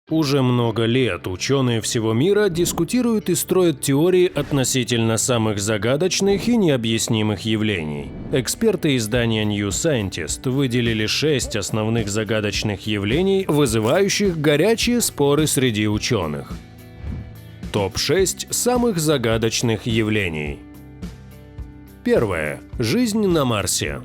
Уже много лет ученые всего мира дискутируют и строят теории относительно самых загадочных и необъяснимых явлений. Эксперты издания New Scientist выделили 6 основных загадочных явлений, вызывающих горячие споры среди ученых. Топ-6 самых загадочных явлений. Первое. Жизнь на Марсе.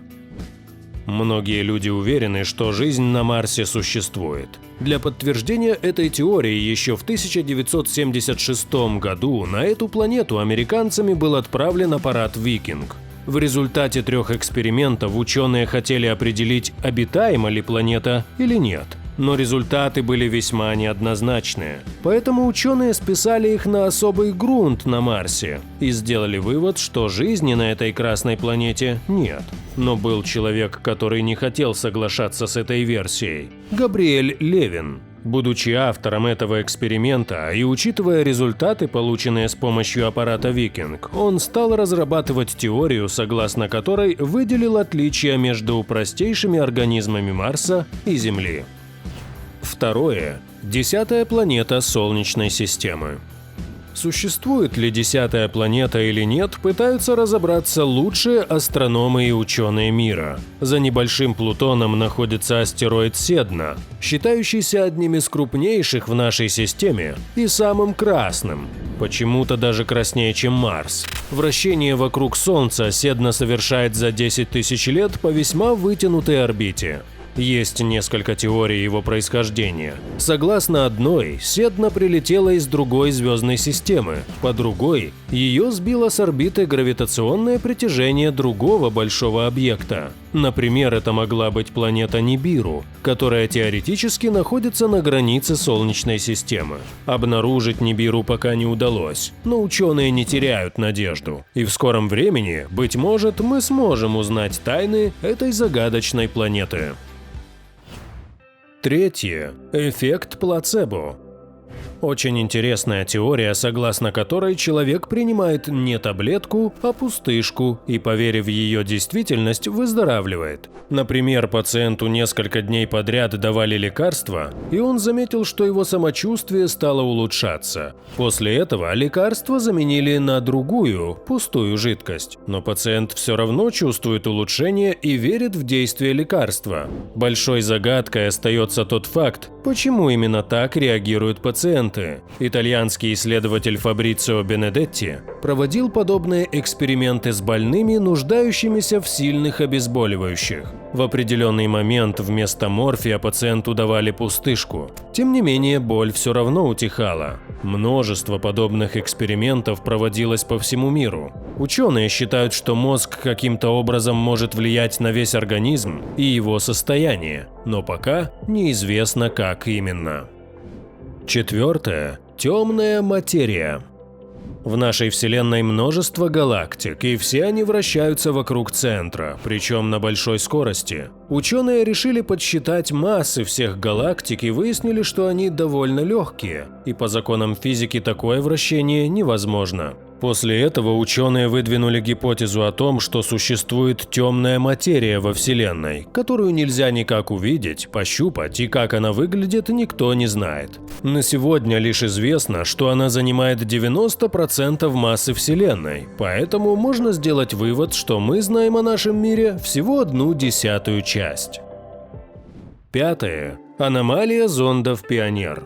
Многие люди уверены, что жизнь на Марсе существует. Для подтверждения этой теории еще в 1976 году на эту планету американцами был отправлен аппарат «Викинг». В результате 3 экспериментов ученые хотели определить, обитаема ли планета или нет. Но результаты были весьма неоднозначные. Поэтому ученые списали их на особый грунт на Марсе и сделали вывод, что жизни на этой красной планете нет. Но был человек, который не хотел соглашаться с этой версией – Габриэль Левин. Будучи автором этого эксперимента и учитывая результаты, полученные с помощью аппарата «Викинг», он стал разрабатывать теорию, согласно которой выделил отличия между простейшими организмами Марса и Земли. Второе. 10-я планета Солнечной системы. Существует ли 10-я планета или нет, пытаются разобраться лучшие астрономы и ученые мира. За небольшим Плутоном находится астероид Седна, считающийся одним из крупнейших в нашей системе и самым красным. Почему-то даже краснее, чем Марс. Вращение вокруг Солнца Седна совершает за 10 тысяч лет по весьма вытянутой орбите. Есть несколько теорий его происхождения. Согласно одной, Седна прилетела из другой звездной системы, по другой – ее сбило с орбиты гравитационное притяжение другого большого объекта. Например, это могла быть планета Нибиру, которая теоретически находится на границе Солнечной системы. Обнаружить Нибиру пока не удалось, но ученые не теряют надежду. И в скором времени, быть может, мы сможем узнать тайны этой загадочной планеты. Третье. Эффект плацебо. Очень интересная теория, согласно которой человек принимает не таблетку, а пустышку и, поверив в ее действительность, выздоравливает. Например, пациенту несколько дней подряд давали лекарства, и он заметил, что его самочувствие стало улучшаться. После этого лекарство заменили на другую, пустую жидкость, но пациент все равно чувствует улучшение и верит в действие лекарства. Большой загадкой остается тот факт, почему именно так реагируют пациенты. Итальянский исследователь Фабрицио Бенедетти проводил подобные эксперименты с больными, нуждающимися в сильных обезболивающих. В определенный момент вместо морфия пациенту давали пустышку. Тем не менее, боль все равно утихала. Множество подобных экспериментов проводилось по всему миру. Ученые считают, что мозг каким-то образом может влиять на весь организм и его состояние, но пока неизвестно, как именно. Четвертое. Темная материя. В нашей Вселенной множество галактик, и все они вращаются вокруг центра, причем на большой скорости. Ученые решили подсчитать массы всех галактик и выяснили, что они довольно легкие, и по законам физики такое вращение невозможно. После этого ученые выдвинули гипотезу о том, что существует темная материя во Вселенной, которую нельзя никак увидеть, пощупать, и как она выглядит, никто не знает. На сегодня лишь известно, что она занимает 90% массы Вселенной, поэтому можно сделать вывод, что мы знаем о нашем мире всего 1/10 часть. Пятое. Аномалия зондов «Пионер».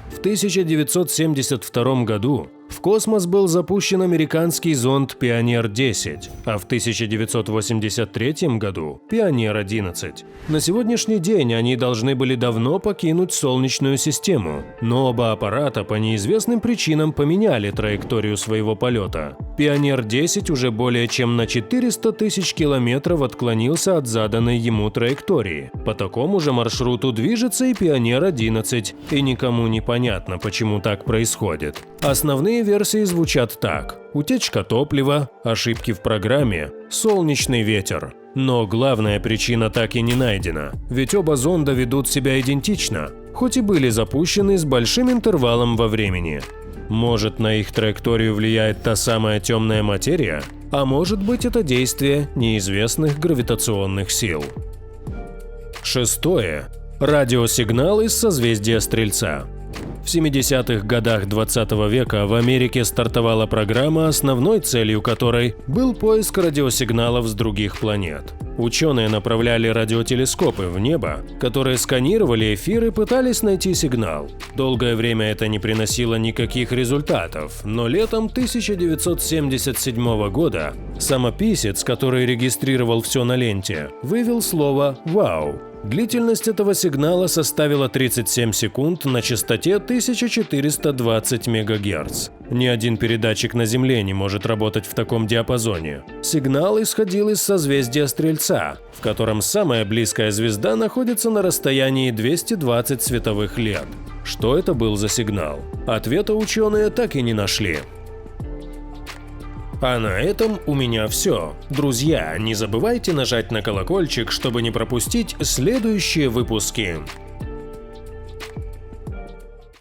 В 1972 году в космос был запущен американский зонд «Пионер-10», а в 1983 году – «Пионер-11». На сегодняшний день они должны были давно покинуть Солнечную систему, но оба аппарата по неизвестным причинам поменяли траекторию своего полета. «Пионер-10» уже более чем на 400 тысяч километров отклонился от заданной ему траектории. По такому же маршруту движется и «Пионер-11», и никому не понятно, почему так происходит. Основные версии звучат так: утечка топлива, ошибки в программе, солнечный ветер. Но главная причина так и не найдена, ведь оба зонда ведут себя идентично, хоть и были запущены с большим интервалом во времени. Может, на их траекторию влияет та самая темная материя, а может быть, это действие неизвестных гравитационных сил. Шестое. Радиосигнал из созвездия Стрельца. В 70-х годах 20 века в Америке стартовала программа, основной целью которой был поиск радиосигналов с других планет. Ученые направляли радиотелескопы в небо, которые сканировали эфир и пытались найти сигнал. Долгое время это не приносило никаких результатов, но летом 1977 года самописец, который регистрировал все на ленте, вывел слово «Вау». Длительность этого сигнала составила 37 секунд на частоте 1420 МГц. Ни один передатчик на Земле не может работать в таком диапазоне. Сигнал исходил из созвездия Стрельца, в котором самая близкая звезда находится на расстоянии 220 световых лет. Что это был за сигнал? Ответа ученые так и не нашли. А на этом у меня все. Друзья, не забывайте нажать на колокольчик, чтобы не пропустить следующие выпуски.